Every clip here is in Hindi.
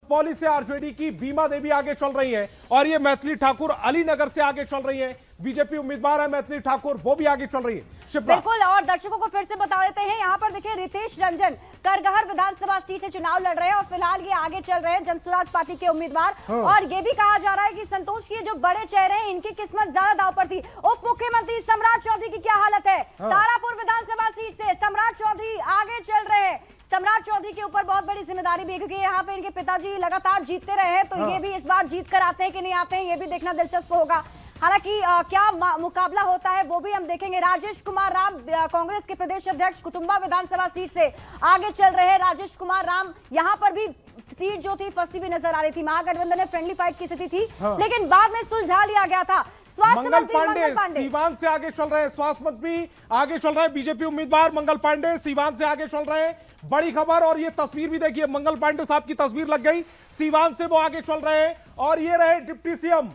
सुपौली से आरजेडी की बीमा देवी आगे चल रही हैं और ये मैथिली ठाकुर अलीनगर से आगे चल रही हैं। बीजेपी उम्मीदवार है मैथिली ठाकुर, वो भी आगे चल रही है। बिल्कुल, और दर्शकों को फिर से बता देते हैं, यहाँ पर देखिए रितेश रंजन करगहर विधानसभा सीट से चुनाव लड़ रहे हैं और फिलहाल ये आगे चल रहे हैं जनसुराज पार्टी के उम्मीदवार। और ये भी कहा जा रहा है कि संतोष के जो बड़े चेहरे हैं इनकी किस्मत ज्यादा दांव पर थी। उप मुख्यमंत्री सम्राट चौधरी की क्या हालत है? तारापुर विधानसभा सीट से सम्राट चौधरी आगे चल रहे हैं। सम्राट चौधरी के ऊपर बहुत बड़ी जिम्मेदारी भी है क्योंकि यहाँ पे इनके पिताजी लगातार जीतते रहे हैं, तो ये भी इस बार जीत कर आते हैं कि नहीं आते हैं, ये भी देखना दिलचस्प होगा। हालांकि क्या मुकाबला होता है वो भी हम देखेंगे। राजेश कुमार राम कांग्रेस के प्रदेश अध्यक्ष कुटुंबा विधानसभा सीट से आगे चल रहे हैं। राजेश कुमार राम यहाँ पर भी सीट जो थी फंसी हुई नजर आ रही थी, महागठबंधन में फ्रेंडली फाइट की स्थिति थी, लेकिन बाद में सुलझा लिया गया था। मंगल पांडे सीवान से आगे चल रहे हैं, स्वास्थ्य मंत्री आगे चल रहे हैं, बीजेपी उम्मीदवार मंगल पांडे सीवान से आगे चल रहे हैं। बड़ी खबर, और ये तस्वीर भी देखिए, मंगल पांडे साहब की तस्वीर लग गई, सीवान से वो आगे चल रहे हैं। और ये रहे डिप्टी सीएम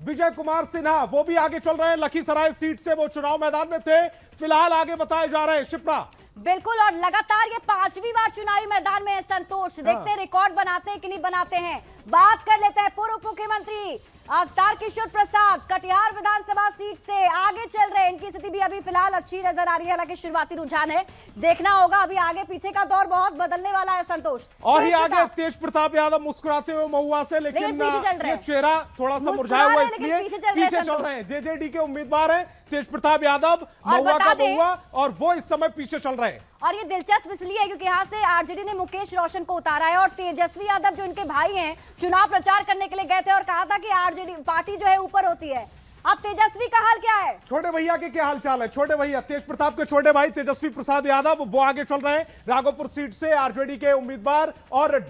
विजय कुमार सिन्हा, वो भी आगे चल रहे हैं, लखीसराय सीट से वो चुनाव मैदान में थे, फिलहाल आगे बताए जा रहे हैं। शिप्रा बिल्कुल, और लगातार ये 5वीं बार चुनावी मैदान में है संतोष, देखते हैं रिकॉर्ड बनाते हैं कि नहीं बनाते हैं। बात कर लेते हैं पूर्व मुख्यमंत्री तारकिशोर प्रसाद कटिहार विधानसभा सीट से आगे चल रहे हैं। इनकी स्थिति भी अभी फिलहाल अच्छी नजर आ रही है, हालांकि शुरुआती रुझान है, देखना होगा अभी आगे पीछे का दौर बहुत बदलने वाला है संतोष। और ही आगे तेज प्रताप यादव मुस्कुराते हुए महुआ से, लेकिन ये चेहरा थोड़ा सा मुरझाया हुआ, इसलिए पीछे चल रहे हैं। जेजेडी के उम्मीदवार है तेज प्रताप यादव, महुआ का महुआ, और वो इस समय पीछे चल रहे हैं। और ये दिलचस्प इसलिए है क्योंकि यहाँ से आरजेडी ने मुकेश रोशन को उतारा है और तेजस्वी यादव जो इनके भाई हैं चुनाव प्रचार करने के लिए गए थे और कहा था कि आरजेडी पार्टी जो है ऊपर होती है। अब तेजस्वी का हाल क्या है? कोटे भैया के क्या हाल चाल है? छोटे भैया तेज प्रताप के छोटे भाई तेजस्वी प्रसाद यादव, वो आगे चल रहे हैं राघोपुर सीट से, आरजेडी के उम्मीदवार, और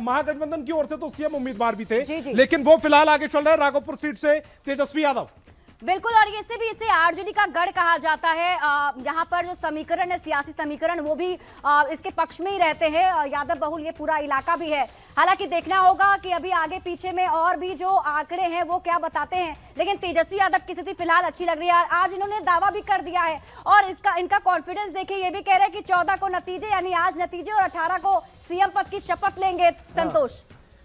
महागठबंधन की ओर से तो सीएम उम्मीदवार भी थे, लेकिन वो फिलहाल आगे चल रहे हैं राघोपुर सीट से तेजस्वी यादव। बिल्कुल, और इसे आरजेडी का गढ़ कहा जाता है। यहाँ पर जो समीकरण है, सियासी समीकरण, वो भी इसके पक्ष में ही रहते हैं, यादव बहुल ये पूरा इलाका भी है। हालांकि देखना होगा कि अभी आगे पीछे में और भी जो आंकड़े हैं वो क्या बताते हैं, लेकिन तेजस्वी यादव की स्थिति फिलहाल अच्छी लग रही है। आज इन्होंने दावा भी कर दिया है और इनका कॉन्फिडेंस देखिए, ये भी कह रहे हैं कि 14 को नतीजे, यानी आज नतीजे, और 18 को सीएम पद की शपथ लेंगे संतोष।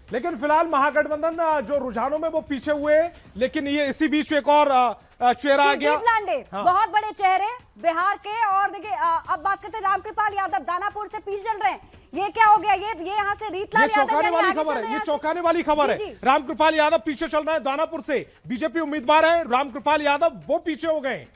लेकिन फिलहाल महागठबंधन जो रुझानों में वो पीछे हुए, लेकिन ये इसी बीच एक और चेहरा आ गया, बहुत बड़े चेहरे बिहार के। और देखिए अब बात करते हैं रामकृपाल यादव, दानापुर से पीछे चल रहे हैं। ये क्या हो गया? ये यहाँ से रीतलाल यादव, चौंकाने वाली खबर है, ये चौंकाने वाली खबर है। रामकृपाल यादव पीछे चल रहे हैं दानापुर से, बीजेपी उम्मीदवार है रामकृपाल यादव, वो पीछे हो गए।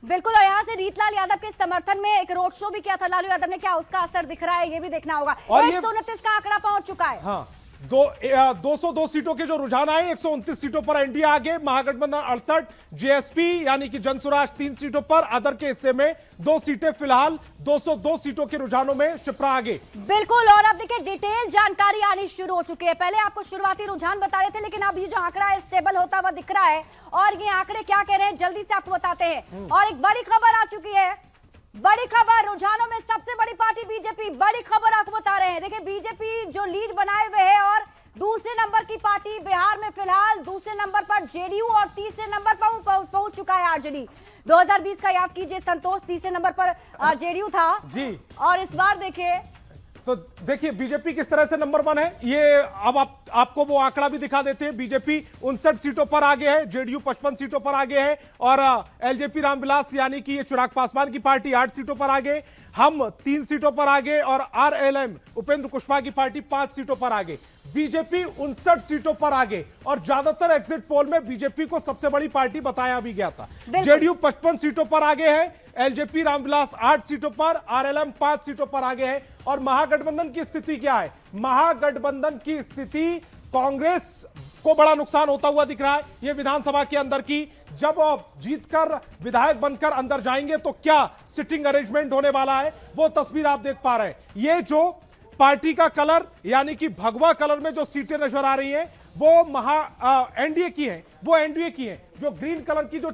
बिल्कुल, और यहाँ से रीतलाल यादव के समर्थन में एक रोड शो भी किया था लालू यादव ने, क्या उसका असर दिख रहा है ये भी देखना होगा। और 129 का आंकड़ा पहुंच चुका है। 202 सीटों के जो रुझान आए, 129 सीटों पर एनडीए आगे, महागठबंधन 68, जेएसपी यानी कि जनसुराज 3 सीटों पर, अदर के हिस्से में 2 सीटें, फिलहाल 202 सीटों के रुझानों में शिप्रा आगे। बिल्कुल, और अब देखिए डिटेल जानकारी आनी शुरू हो चुकी है। पहले आपको शुरुआती रुझान बता रहे थे, लेकिन अब ये जो आंकड़ा है स्टेबल होता हुआ दिख रहा है, और ये आंकड़े क्या कह रहे हैं जल्दी से आपको बताते हैं। और एक बड़ी खबर आ चुकी है, बड़ी खबर, रुझानों में सबसे बड़ी पार्टी बीजेपी, बड़ी खबर आपको बता रहे हैं। देखिए बीजेपी जो लीड बनाए हुए है, और दूसरे नंबर की पार्टी बिहार में फिलहाल दूसरे नंबर पर जेडीयू, और तीसरे नंबर पर पहुंच चुका है आरजेडी। 2020 का याद कीजिए संतोष, तीसरे नंबर पर जेडीयू था जी, और इस बार देखिए तो देखिए बीजेपी किस तरह से नंबर 1 है। ये अब आपको वो आंकड़ा भी दिखा देते हैं। बीजेपी 59 सीटों पर आगे है, जेडीयू 55 सीटों पर आगे है, और एलजेपी रामविलास यानी कि ये चिराग पासवान की पार्टी 8 सीटों पर आगे, हम 3 सीटों पर आगे, और आरएलएम उपेंद्र कुशवाहा की पार्टी 5 सीटों पर आगे। बीजेपी 59 सीटों पर आगे, और ज्यादातर एग्जिट पोल में बीजेपी को सबसे बड़ी पार्टी बताया भी गया था। जेडीयू 55 सीटों पर आगे है, एलजेपी रामविलास 8 सीटों पर, आरएलएम 5 सीटों पर आगे है। और महागठबंधन की स्थिति क्या है? महागठबंधन की स्थिति, कांग्रेस को बड़ा नुकसान होता हुआ दिख रहा है। ये विधानसभा के अंदर की, जब जीतकर विधायक बनकर अंदर जाएंगे तो क्या सिटिंग अरेंजमेंट होने वाला है, वो तस्वीर आप देख पा रहे हैं। ये जो पार्टी का कलर यानी कि भगवा कलर में जो सीटें नजर आ रही हैं, वो एनडीए की हैं, वो एनडीए की हैं। जो ग्रीन कलर की जो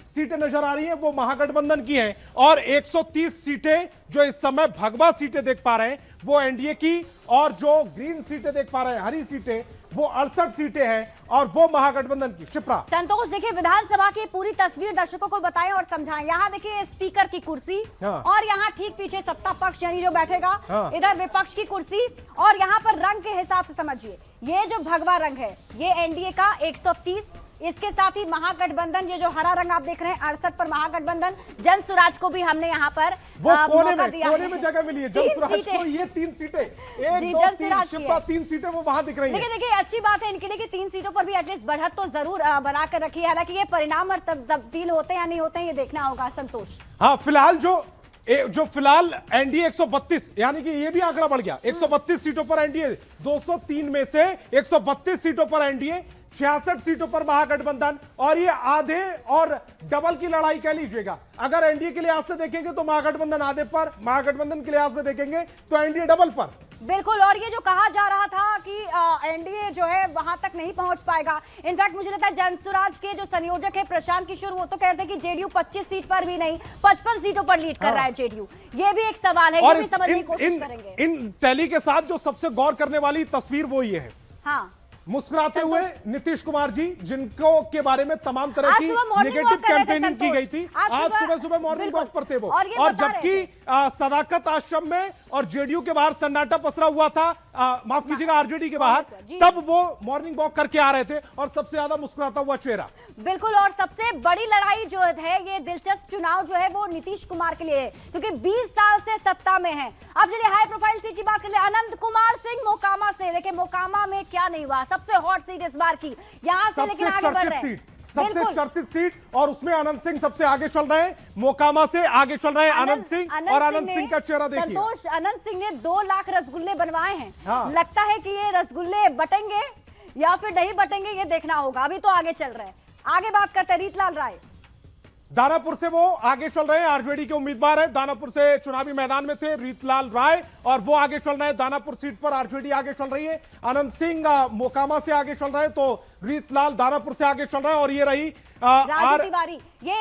सीटें नजर आ रही हैं, वो महागठबंधन की हैं। और 130 सीटें जो इस समय भगवा सीटें देख पा रहे हैं, वो एनडीए की, और जो ग्रीन सीटें देख पा रहे हैं, हरी सीटें, वो 68 सीटें हैं और वो महागठबंधन की। शिप्रा संतोष, देखिए विधानसभा की पूरी तस्वीर दर्शकों को बताएं और समझाएं। यहाँ देखिए स्पीकर की कुर्सी, हाँ। और यहाँ ठीक पीछे सत्ता पक्ष यानी जो बैठेगा, हाँ। इधर विपक्ष की कुर्सी, और यहाँ पर रंग के हिसाब से समझिए, ये जो भगवा रंग है ये एनडीए का 130, इसके साथ ही महागठबंधन ये जो हरा रंग आप देख रहे हैं 68 पर महागठबंधन। जन स्वराज को भी हमने यहाँ पर वो कोने कोने में जगह मिली है जन स्वराज को। ये 3 सीटें, 1 2 3 शिप्रा, 3 सीटें वो वहां दिख रही हैं। देखिए अच्छी बात है इनके लिए कि 3 सीटों पर भी एटलीस्ट बढ़त तो जरूर बना कर रखी है। हालांकि ये परिणाम और तब्दील होते हैं या नहीं होते हैं ये देखना होगा संतोष। हाँ, फिलहाल जो फिलहाल एनडीए 132, यानी कि ये भी आंकड़ा बढ़ गया, 132 सीटों पर एनडीए, 203 में से 132 सीटों पर एनडीए, 66 सीटों पर महागठबंधन, और ये आधे और डबल की लड़ाई कह लीजिएगा। अगर एनडीए के लिहाज से देखेंगे तो महागठबंधन आधे पर, महागठबंधन के लिहाज से देखेंगे तो एनडीए डबल पर। बिल्कुल, और ये जो कहा जा रहा था कि एनडीए जो है वहां तक नहीं पहुंच पाएगा, इनफैक्ट मुझे लगता है जनसुराज के जो संयोजक है प्रशांत किशोर, वो तो कह रहे थे कि जेडीयू 25 सीट पर भी नहीं 55 सीटों पर लीड कर रहा है जेडीयू। ये भी एक सवाल है, ये भी समझने की कोशिश करेंगे। इन टैली के साथ जो सबसे गौर करने वाली तस्वीर वो ये है, हाँ, मुस्कुराते हुए नीतीश कुमार जी, जिनको के बारे में तमाम तरह की नेगेटिव कैंपेनिंग की गई थी। आज सुबह मॉर्निंग वॉक पर थे वो, और जबकि सदाकत आश्रम में और जेडीयू के बाहर सन्नाटा पसरा हुआ था, माफ कीजिएगा आरजेडी के बाहर, तब वो मॉर्निंग वॉक करके आ रहे थे और सबसे ज्यादा मुस्कुराता हुआ चेहरा। बिल्कुल, और सबसे बड़ी लड़ाई जो है ये दिलचस्प चुनाव जो है वो नीतीश कुमार के लिए है, क्योंकि 20 साल से सत्ता में है। अब चलिए हाई प्रोफाइल सीट की बात कर ले, अनंत कुमार सिंह मोकामा से। देखिए मोकामा में क्या नहीं हुआ, सबसे हॉट सीट इस बार की, यहाँ से लेकिन आगे बढ़ रहे हैं, सबसे चर्चित सीट, और उसमें अनंत सिंह सबसे आगे चल रहे हैं, मोकामा से आगे चल रहे हैं अनंत सिंह, और अनंत सिंह का चेहरा देखिए। संतोष, अनंत सिंह ने 2 लाख रसगुल्ले बनवाए हैं। हाँ। लगता है कि ये रसगुल्ले बटेंगे या फिर नहीं बटेंगे, ये देखना होगा, अभी तो आगे चल रहे हैं। आगे बात करते हैं रीतलाल राय। दानापुर से वो आगे चल रहे हैं, आरजेडी के उम्मीदवार है, दानापुर से चुनावी मैदान में थे रीतलाल राय, और वो आगे चल रहे हैं। दानापुर सीट पर आरजेडी आगे चल रही है, अनंत सिंह मोकामा से आगे चल रहे हैं, तो रीतलाल दानापुर से आगे चल रहा है। और ये रही राजू तिवारी, ये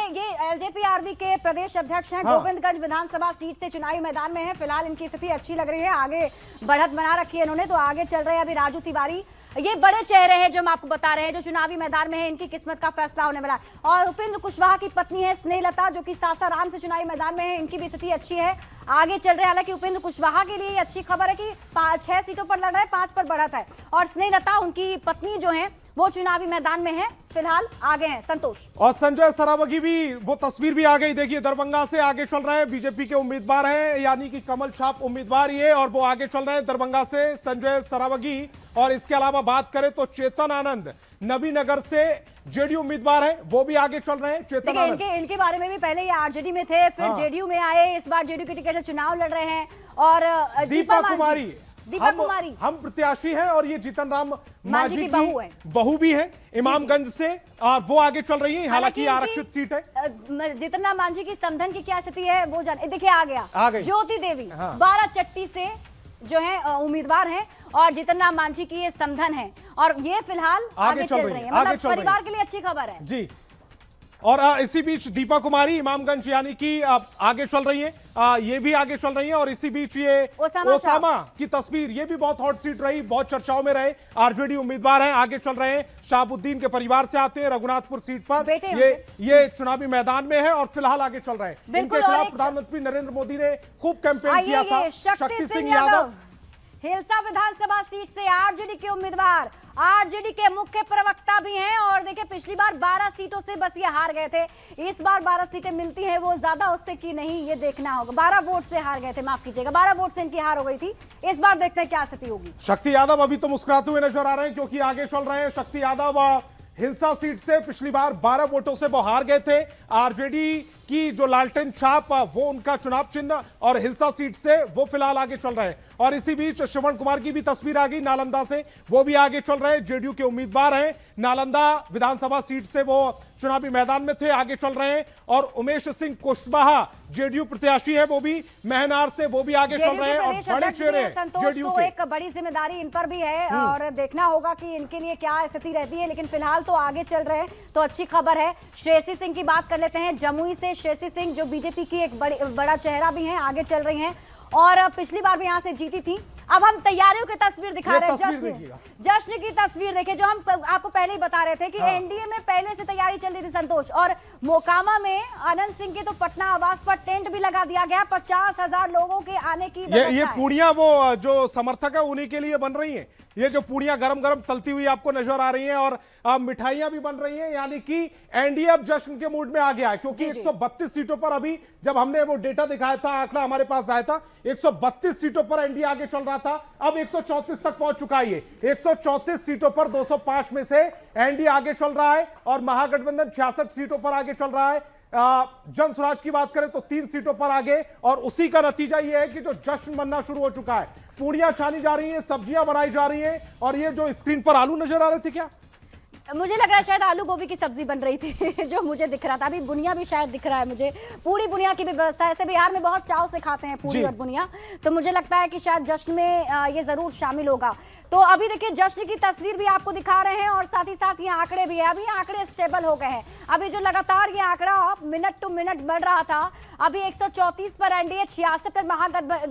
एलजेपी-आरबी के प्रदेश अध्यक्ष हैं, गोविंदगंज विधानसभा सीट से चुनावी मैदान में है। फिलहाल इनकी स्थिति अच्छी लग रही है, आगे बढ़त बना रखी है इन्होंने, तो आगे चल रहे हैं अभी राजू तिवारी। ये बड़े चेहरे हैं जो हम आपको बता रहे हैं, जो चुनावी मैदान में है, इनकी किस्मत का फैसला होने वाला है। और उपेंद्र कुशवाहा की पत्नी है स्नेहलता, जो कि सासाराम से चुनावी मैदान में है, इनकी भी स्थिति अच्छी है, आगे चल रहे हैं। हालांकि उपेंद्र कुशवाहा के लिए अच्छी खबर है कि 6 सीटों पर लड़ रहे हैं, 5 पर बढ़त है, और स्नेहलता उनकी पत्नी जो है वो चुनावी मैदान में है, फिलहाल आगे हैं संतोष। और संजय सरावगी भी, वो तस्वीर भी आ गई, देखिए दरभंगा से आगे चल रहे हैं, बीजेपी के उम्मीदवार हैं, यानी कि कमल छाप उम्मीदवार ये, और वो आगे चल रहे हैं दरभंगा से संजय सरावगी। और इसके अलावा बात करें तो चेतन आनंद नबीनगर से जेडीयू उम्मीदवार है, वो भी आगे चल रहे हैं। चेतन आनंद इनके बारे में भी पहले ये आरजेडी में थे, फिर जेडीयू में आए, इस बार जेडीयू की टिकट से चुनाव लड़ रहे हैं। और दीपा कुमारी कुमारी हम प्रत्याशी हैं, और ये जीतन राम मांझी की बहू भी है इमामगंज से, और वो आगे चल रही है, हालांकि आरक्षित सीट है। जीतन राम मांझी की समधन की क्या स्थिति है वो जाने, देखिए आ गई ज्योति देवी, 12 चट्टी से जो है उम्मीदवार हैं, और जीतन राम मांझी की ये समधन है, और ये फिलहाल आगे चल रही है, मतलब परिवार के लिए अच्छी खबर है जी। और इसी बीच दीपा कुमारी इमामगंज यानी कि आगे चल रही है, ये भी आगे चल रही है। और इसी बीच ये ओसामा की तस्वीर, ये भी बहुत हॉट सीट रही, बहुत चर्चाओं में रहे, आरजेडी उम्मीदवार हैं, आगे चल रहे हैं, शाहबुद्दीन के परिवार से आते हैं, रघुनाथपुर सीट पर ये चुनावी मैदान में है, और फिलहाल आगे चल रहे हैं। इनके खिलाफ प्रधानमंत्री नरेंद्र मोदी ने खूब कैंपेन किया था। शक्ति सिंह यादव हिलसा विधानसभा सीट से आरजेडी के उम्मीदवार, आरजेडी के मुख्य प्रवक्ता भी हैं, और देखिए पिछली बार 12 सीटों से बस ये हार गए थे, इस बार 12 सीटें मिलती हैं वो ज्यादा उससे की नहीं, ये देखना होगा। 12 वोट से हार गए थे, माफ कीजिएगा, 12 वोट से इनकी हार हो गई थी, इस बार देखते हैं क्या स्थिति होगी। शक्ति यादव अभी तो मुस्कुराते हुए नजर आ रहे हैं, क्योंकि आगे चल रहे हैं। शक्ति यादव हिलसा सीट से पिछली बार 12 वोटों से वो हार गए थे, आरजेडी की जो लालटेन छाप वो उनका चुनाव चिन्ह, और हिलसा सीट से वो फिलहाल आगे चल रहे हैं। और इसी बीच श्रवण कुमार की भी तस्वीर आ गई नालंदा से, वो भी आगे चल रहे हैं, जेडीयू के उम्मीदवार हैं, नालंदा विधानसभा सीट से वो चुनावी मैदान में थे, आगे चल रहे हैं। और उमेश सिंह कुशवाहा जेडीयू प्रत्याशी है, वो भी महनार से, वो भी आगे चल रहे हैं, और बड़े चेहरे जेडीयू के। एक बड़ी जिम्मेदारी इन पर भी है, और देखना होगा कि इनके लिए क्या स्थिति रहती है, लेकिन फिलहाल तो आगे चल रहे हैं, तो अच्छी खबर है। श्रेयसी सिंह की बात कर लेते हैं, जमुई से श्रेयसी सिंह, जो बीजेपी की एक बड़ा चेहरा भी है, आगे चल रही हैं, और पिछली बार भी यहां से जीती थी, अब हम तैयारियों की तस्वीर दिखा रहे हैं, तस्वीर देखिएगा। जश्न की तस्वीर देखिए, जो हम आपको पहले ही बता रहे थे कि एनडीए में पहले से तैयारी चल रही थी संतोष। और मोकामा में अनंत सिंह के तो पटना आवास पर टेंट भी लगा दिया गया, 50,000 लोगों के आने की ये पूड़ियां वो जो समर्थक है उन्हीं के लिए बन रही हैं। ये जो पूड़ियां गरम गरम तलती हुई आपको नजर आ रही हैं और मिठाइयां भी बन रही हैं, यानी कि एनडीए अब जश्न के मूड में आ गया है, क्योंकि 132 सीटों पर अभी जब हमने वो डेटा दिखाया था, आंकड़ा हमारे पास आया था, 132 सीटों पर एनडीए आगे चल रहा था, अब 134 तक पहुंच चुका है। 134 सीटों पर 205 में से एनडीए आगे चल रहा है और महागठबंधन 66 सीटों पर आगे चल रहा है। जन स्वराज की बात करें तो 3 सीटों पर आगे, और उसी का नतीजा यह है कि जो जश्न बनना शुरू हो चुका है, पूड़ियां छानी जा रही हैं, सब्जियां बनाई जा रही हैं। और ये जो स्क्रीन पर आलू नजर आ रहे थे, क्या मुझे लग रहा है शायद आलू गोभी की सब्जी बन रही थी जो मुझे दिख रहा था। अभी बुनिया भी शायद दिख रहा है मुझे, पूरी बुनिया की भी व्यवस्था है। ऐसे बिहार में बहुत चाव से खाते हैं पूरी और बुनिया, तो मुझे लगता है कि शायद जश्न में ये जरूर शामिल होगा। तो अभी देखिए जश्न की तस्वीर भी आपको दिखा रहे हैं और साथ ही साथ ये आंकड़े भी है। अभी आंकड़े स्टेबल हो गए हैं। अभी जो लगातार ये आंकड़ा मिनट टू मिनट बढ़ रहा था, अभी 134 पर एनडीए, 66 पर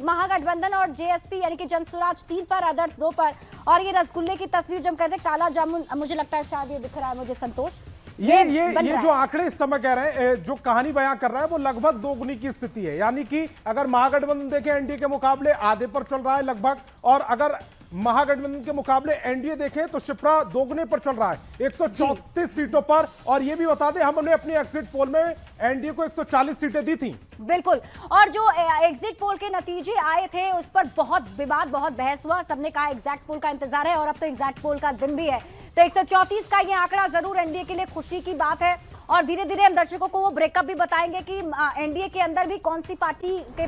महागठबंधन और जेएसपी यानी कि जन स्वराज 3 पर, अदर्स 2 पर। और ये रसगुल्ले की तस्वीर जब करते काला जामुन, मुझे लगता है शायद ये दिख रहा है मुझे संतोष। ये जो आंकड़े इस समय कह रहे हैं, जो कहानी बयां कर रहा है, वो लगभग दोगुनी की स्थिति है। यानी कि अगर महागठबंधन देखें एनडीए के मुकाबले आधे पर चल रहा है लगभग, और अगर महागठबंधन के मुकाबले एनडीए देखें तो शिप्रा दोगुने पर चल रहा है 134 सीटों पर। और ये भी बता दें, हमने अपनी एग्जिट पोल में एनडीए को 140 सीटें दी थी। बिल्कुल, और जो एग्जिट पोल के नतीजे आए थे उस पर बहुत विवाद, बहुत बहस हुआ। सबने कहा एग्जैक्ट पोल का इंतजार है, और अब तो एग्जैक्ट पोल का दिन भी है। तो 134 का ये आंकड़ा जरूर एनडीए के लिए खुशी की बात है। और धीरे धीरे हम दर्शकों को वो ब्रेकअप भी बताएंगे कि एनडीए के अंदर भी कौन सी पार्टी के